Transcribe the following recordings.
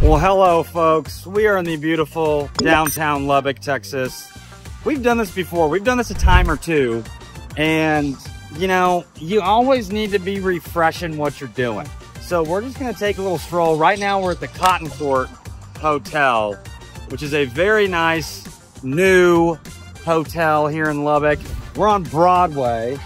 Well, hello folks. We are in the beautiful downtown Lubbock, Texas. We've done this before. We've done this a time or two. And you know, you always need to be refreshing what you're doing. So we're just gonna take a little stroll. Right now we're at the Cotton Court Hotel, which is a very nice new hotel here in Lubbock. We're on Broadway,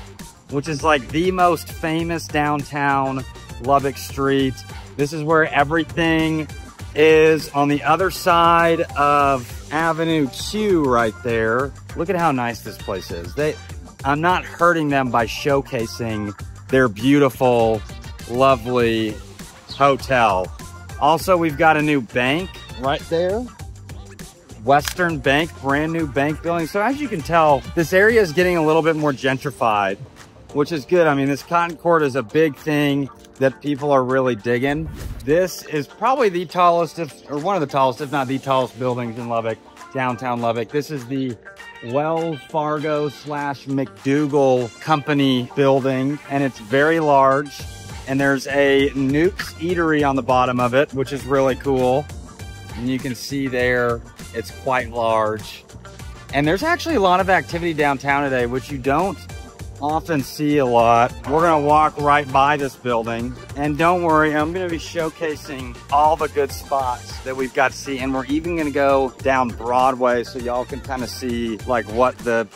which is like the most famous downtown Lubbock street. This is where everything is on the other side of Avenue Q right there. Look at how nice this place is. I'm not hurting them by showcasing their beautiful, lovely hotel. Also, we've got a new bank right there. Western Bank, brand new bank building. So as you can tell, this area is getting a little bit more gentrified, which is good. I mean, this Cotton Court is a big thing that people are really digging. This is probably the tallest, or one of the tallest, if not the tallest buildings in Lubbock, downtown Lubbock. This is the Wells Fargo / McDougal Company building, and it's very large. And there's a Nuke's Eatery on the bottom of it, which is really cool. And you can see there, it's quite large. And there's actually a lot of activity downtown today, which you don't often see a lot. We're gonna walk right by this building, and don't worry, I'm gonna be showcasing all the good spots that we've got to see, and we're even gonna go down Broadway so y'all can kind of see like what the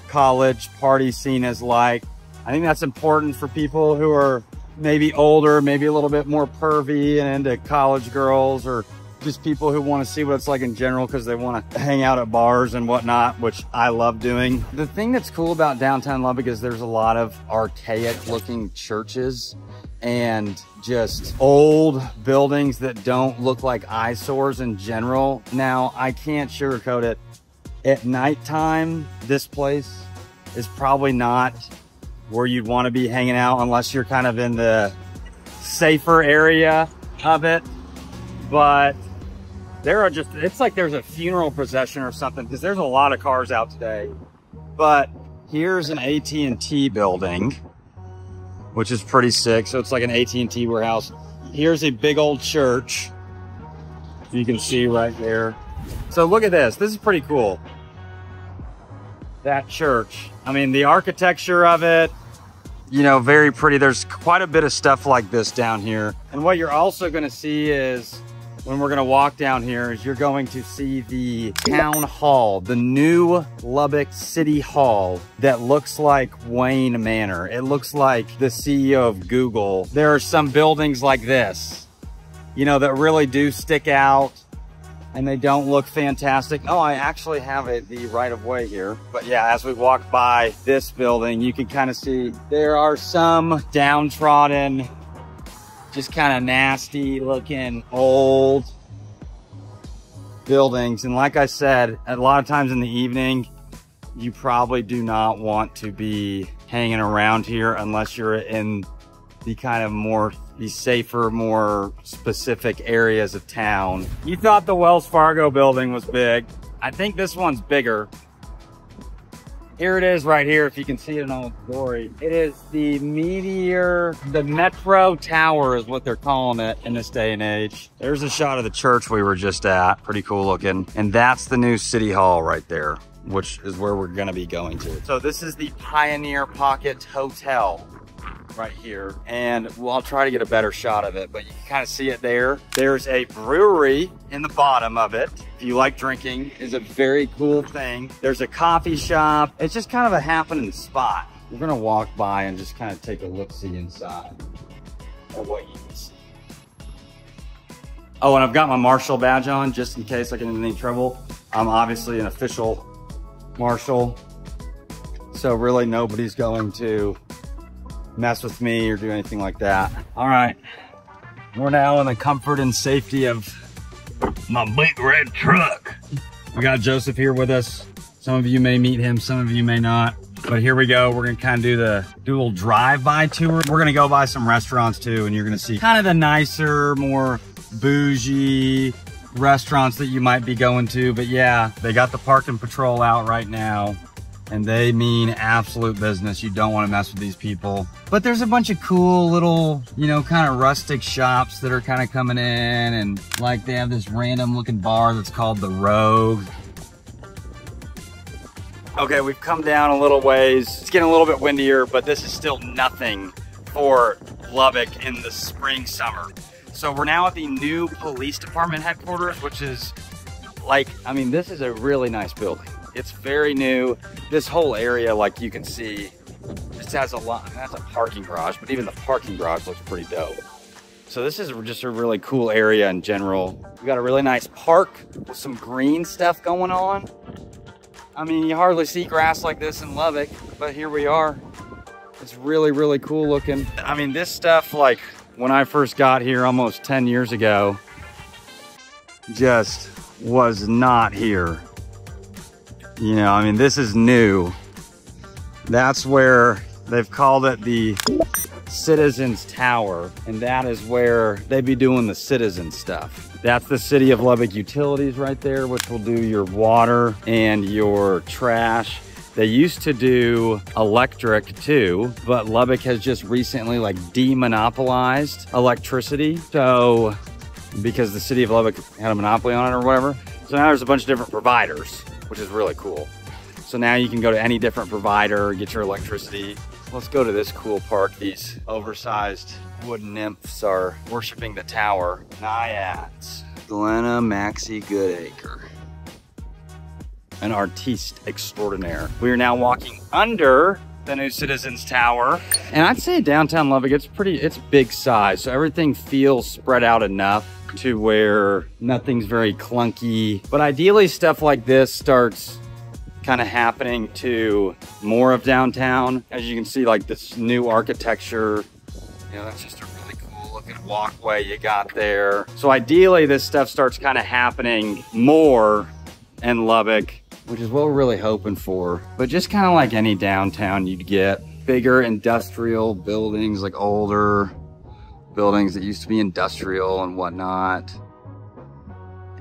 college party scene is like. I think that's important for people who are maybe older, maybe a little bit more pervy and into college girls, or just people who want to see what it's like in general because they want to hang out at bars and whatnot, which I love doing. The thing that's cool about downtown Lubbock is there's a lot of archaic looking churches and just old buildings that don't look like eyesores in general. Now, I can't sugarcoat it. At nighttime, this place is probably not where you'd want to be hanging out unless you're kind of in the safer area of it. But there are just, it's like there's a funeral procession or something because there's a lot of cars out today. But here's an AT&T building, which is pretty sick. So it's like an AT&T warehouse. Here's a big old church. You can see right there. So look at this. This is pretty cool. That church. I mean, the architecture of it, you know, very pretty. There's quite a bit of stuff like this down here. And what you're also going to see is, when we're gonna walk down here, is you're going to see the town hall, the new Lubbock City Hall that looks like Wayne Manor. It looks like the CEO of Google. There are some buildings like this, you know, that really do stick out and they don't look fantastic. Oh, I actually have the right of way here. But yeah, as we walk by this building, you can kind of see there are some downtrodden, just kind of nasty looking old buildings. And like I said, a lot of times in the evening, you probably do not want to be hanging around here unless you're in the kind of the safer, more specific areas of town. You thought the Wells Fargo building was big. I think this one's bigger. Here it is right here, if you can see it in all its glory. It is the Metro Tower is what they're calling it in this day and age. There's a shot of the church we were just at, pretty cool looking. And that's the new City Hall right there, which is where we're gonna be going to. So this is the Pioneer Pocket Hotel right here. And I'll try to get a better shot of it, but you can kind of see it there. There's a brewery in the bottom of it. If you like drinking, is a very cool thing. There's a coffee shop. It's just kind of a happening spot. We're gonna walk by and just kind of take a look-see inside of what you can see. Oh, and I've got my marshal badge on just in case I get in any trouble. I'm obviously an official marshal, so really nobody's going to mess with me or do anything like that. All right, we're now in the comfort and safety of my big red truck. We got Joseph here with us. Some of you may meet him, some of you may not. But here we go. We're gonna kind of do a little drive-by tour. We're gonna go by some restaurants too, and you're gonna see kind of the nicer, more bougie restaurants that you might be going to. But yeah, they got the parking patrol out right now. and they mean absolute business. You don't want to mess with these people. But there's a bunch of cool little, you know, kind of rustic shops that are kind of coming in, and like they have this random looking bar that's called the Rogue. Okay, we've come down a little ways. It's getting a little bit windier, but this is still nothing for Lubbock in the spring, summer. So we're now at the new police department headquarters, which is like, I mean, this is a really nice building. It's very new. This whole area, like you can see, just has a lot. That's a parking garage, but even the parking garage looks pretty dope. So this is just a really cool area in general. We got a really nice park with some green stuff going on. I mean, you hardly see grass like this in Lubbock, but here we are. It's really, really cool looking. I mean, this stuff, like when I first got here almost 10 years ago, just was not here. You know, I mean, this is new. That's where they've called it the Citizens Tower, and that is where they be doing the citizen stuff. That's the City of Lubbock Utilities right there, which will do your water and your trash. They used to do electric too, but Lubbock has just recently like demonopolized electricity. So, because the City of Lubbock had a monopoly on it or whatever. So now there's a bunch of different providers, which is really cool. So now you can go to any different provider, get your electricity. Let's go to this cool park. These oversized Wood Nymphs are worshiping the tower. Naiads. Glenna Maxie Goodacre, an artiste extraordinaire. We are now walking under the new Citizens Tower. And I'd say downtown Lubbock, it's big size. So everything feels spread out enough to where nothing's very clunky. But ideally stuff like this starts kind of happening to more of downtown. As you can see, like this new architecture, you know, that's just a really cool looking walkway you got there. So ideally this stuff starts kind of happening more in Lubbock, which is what we're really hoping for. But just kind of like any downtown, you'd get bigger industrial buildings, like older buildings that used to be industrial and whatnot.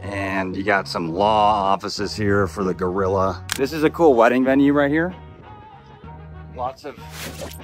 And you got some law offices here for the Gorilla. This is a cool wedding venue right here. Lots of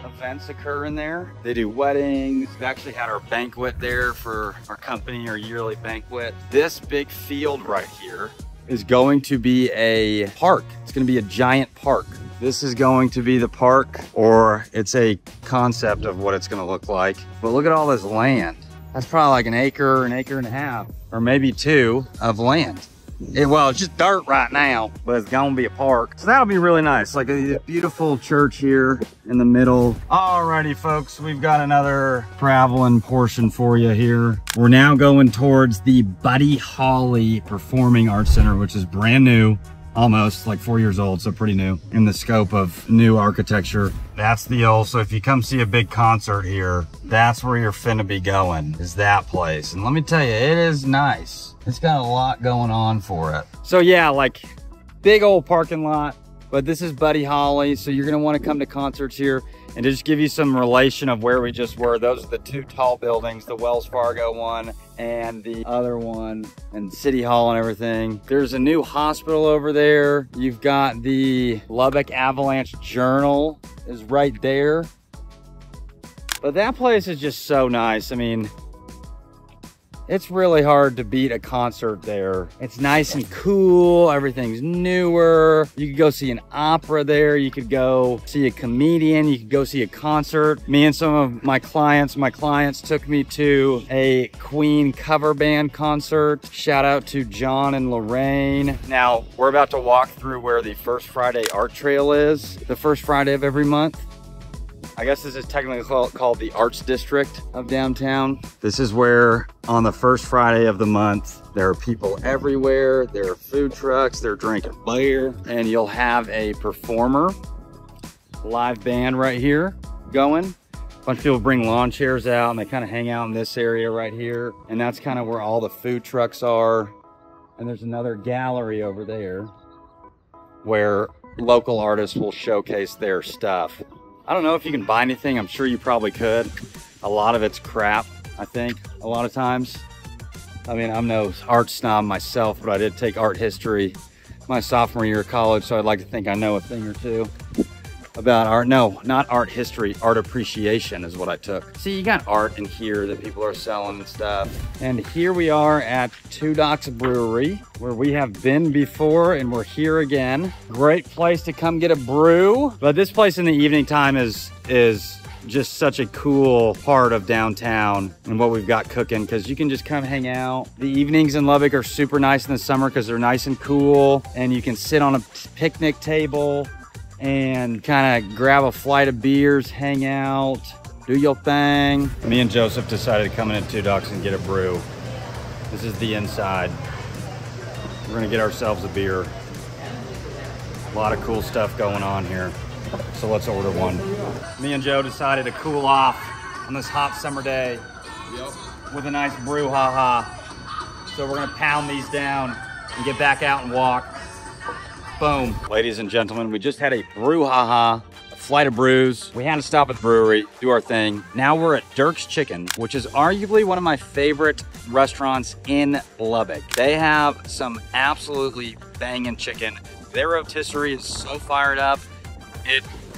events occur in there. They do weddings. We actually had our banquet there for our company, our yearly banquet. This big field right here is going to be a park. It's going to be a giant park. This is going to be the park, or it's a concept of what it's going to look like. But look at all this land. That's probably like an acre and a half, or maybe 2 of land. Well, it's just dirt right now, but it's gonna be a park. So that'll be really nice. Like a beautiful church here in the middle. Alrighty, folks, we've got another traveling portion for you here. We're now going towards the Buddy Holly Performing Arts Center, which is brand new. Almost like 4 years old, so pretty new in the scope of new architecture. That's the old, so if you come see a big concert here, that's where you're finna be going, is that place. And let me tell you, it is nice. It's got a lot going on for it. So yeah, like big old parking lot, but this is Buddy Holly, so you're gonna wanna come to concerts here. And to just give you some relation of where we just were, those are the 2 tall buildings, the Wells Fargo one and the other one, and City Hall and everything. There's a new hospital over there. You've got the Lubbock Avalanche Journal is right there. But that place is just so nice. I mean, it's really hard to beat a concert there. It's nice and cool. Everything's newer. You could go see an opera there. You could go see a comedian. You could go see a concert. Me and some of my clients took me to a Queen cover band concert. Shout out to John and Lorraine. Now, we're about to walk through where the First Friday Art Trail is, the first Friday of every month. I guess this is technically called the Arts District of downtown. This is where on the first Friday of the month, there are people everywhere. There are food trucks, they're drinking beer, and you'll have a performer, live band right here going. A bunch of people bring lawn chairs out and they kind of hang out in this area right here. And that's kind of where all the food trucks are. And there's another gallery over there where local artists will showcase their stuff. I don't know if you can buy anything. I'm sure you probably could. A lot of it's crap, I think, a lot of times. I mean, I'm no art snob myself, but I did take art history my sophomore year of college, so I'd like to think I know a thing or two about art. No, not art history, art appreciation is what I took. See, you got art in here that people are selling and stuff. And here we are at Two Dos Brewery, where we have been before and we're here again. Great place to come get a brew. But this place in the evening time is just such a cool part of downtown and what we've got cooking, because you can just come hang out. The evenings in Lubbock are super nice in the summer because they're nice and cool, and you can sit on a picnic table and kind of grab a flight of beers, hang out, do your thing. Me and Joseph decided to come in at Two Dos and get a brew. This is the inside. We're gonna get ourselves a beer. A lot of cool stuff going on here. So let's order one. Me and Joe decided to cool off on this hot summer day with a nice brew, So we're gonna pound these down and get back out and walk. Boom. Ladies and gentlemen, we just had a brew, a flight of brews. We had to stop at the brewery, do our thing. Now we're at Dirk's Chicken, which is arguably one of my favorite restaurants in Lubbock. They have some absolutely banging chicken. Their rotisserie is so fired up,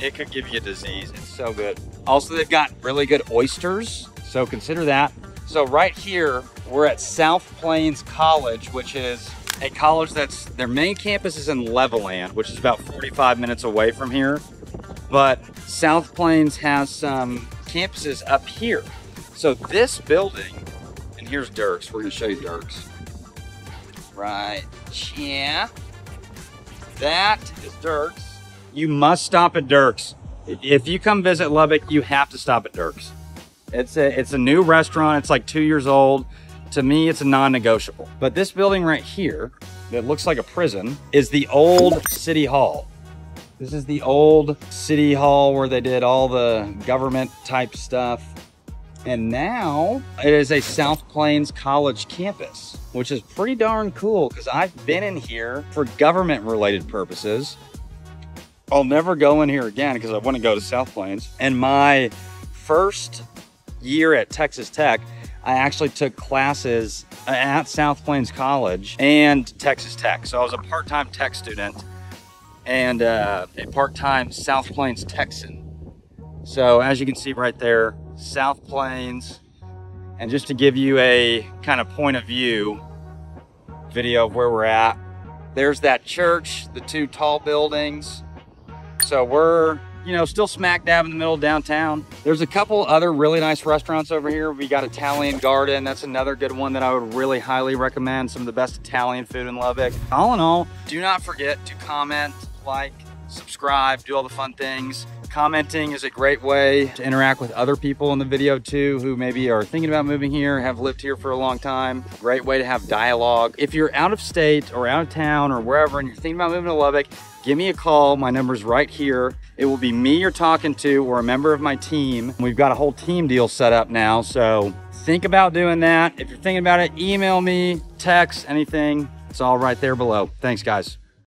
it could give you a disease. It's so good. Also, they've got really good oysters, so consider that. So right here, we're at South Plains College, which is a college that's, their main campus is in Levelland, which is about 45 minutes away from here. But South Plains has some campuses up here. So this building, and here's Dirk's, we're gonna show you Dirk's. Right, yeah. That is Dirk's. You must stop at Dirk's. If you come visit Lubbock, you have to stop at Dirk's. It's a new restaurant, it's like 2 years old. To me, it's a non-negotiable. But this building right here, that looks like a prison, is the old city hall. This is the old city hall where they did all the government type stuff. And now it is a South Plains College campus, which is pretty darn cool because I've been in here for government related purposes. I'll never go in here again because I want to go to South Plains. And my first year at Texas Tech, I actually took classes at South Plains College and Texas Tech. So I was a part-time tech student and a part-time South Plains Texan. So as you can see right there, South Plains. And just to give you a kind of point of view video of where we're at, there's that church, the two tall buildings. So we're, you know, still smack dab in the middle of downtown. There's a couple other really nice restaurants over here. We got Italian Garden. That's another good one that I would really highly recommend. Some of the best Italian food in Lubbock. All in all, do not forget to comment, like, subscribe, do all the fun things. Commenting is a great way to interact with other people in the video too, who maybe are thinking about moving here, have lived here for a long time. Great way to have dialogue. If you're out of state or out of town or wherever and you're thinking about moving to Lubbock, give me a call. My number's right here. It will be me you're talking to or a member of my team. We've got a whole team deal set up now, so think about doing that. If you're thinking about it, email me, text, anything. It's all right there below. Thanks, guys.